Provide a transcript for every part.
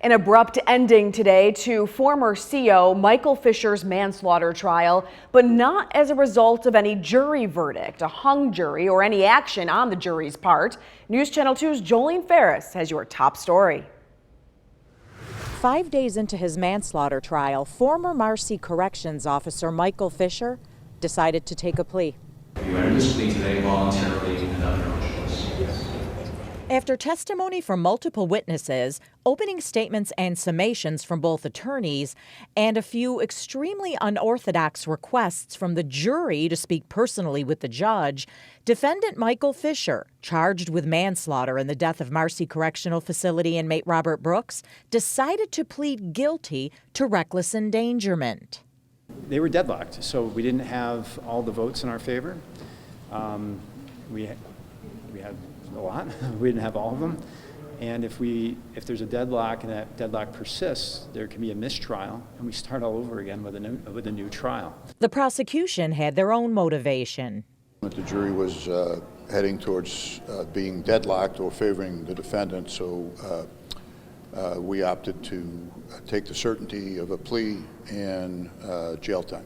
An abrupt ending today to former CO Michael Fisher's manslaughter trial, but not as a result of any jury verdict, a hung jury, or any action on the jury's part. News Channel 2's Jolene Ferris has your top story. 5 days into his manslaughter trial, former Marcy Corrections Officer Michael Fisher decided to take a plea. You entered this plea today voluntarily and under no choice. After testimony from multiple witnesses, opening statements and summations from both attorneys, and a few extremely unorthodox requests from the jury to speak personally with the judge, defendant Michael Fisher, charged with manslaughter in the death of Marcy Correctional Facility inmate Robert Brooks, decided to plead guilty to reckless endangerment. They were deadlocked, so we didn't have all the votes in our favor. We had a lot. We didn't have all of them. And if there's a deadlock and that deadlock persists, there can be a mistrial, and we start all over again with a new trial. The prosecution had their own motivation. The jury was heading towards being deadlocked or favoring the defendant, so we opted to take the certainty of a plea and jail time.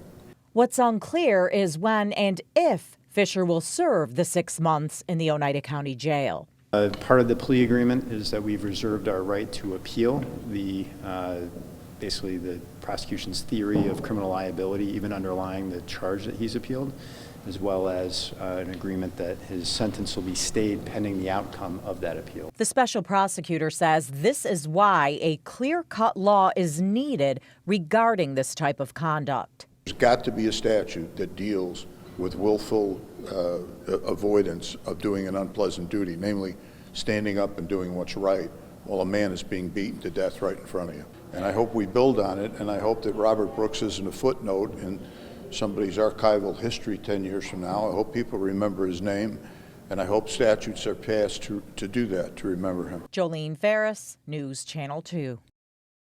What's unclear is when and if Fisher will serve the 6 months in the Oneida County Jail. Part of the plea agreement is that we've reserved our right to appeal basically the prosecution's theory of criminal liability, even underlying the charge that he's appealed, as well as an agreement that his sentence will be stayed pending the outcome of that appeal. The special prosecutor says this is why a clear-cut law is needed regarding this type of conduct. There's got to be a statute that deals with willful avoidance of doing an unpleasant duty, namely standing up and doing what's right while a man is being beaten to death right in front of you. And I hope we build on it, and I hope that Robert Brooks isn't a footnote in somebody's archival history 10 years from now. I hope people remember his name, and I hope statutes are passed to do that, to remember him. Jolene Ferris, News Channel 2.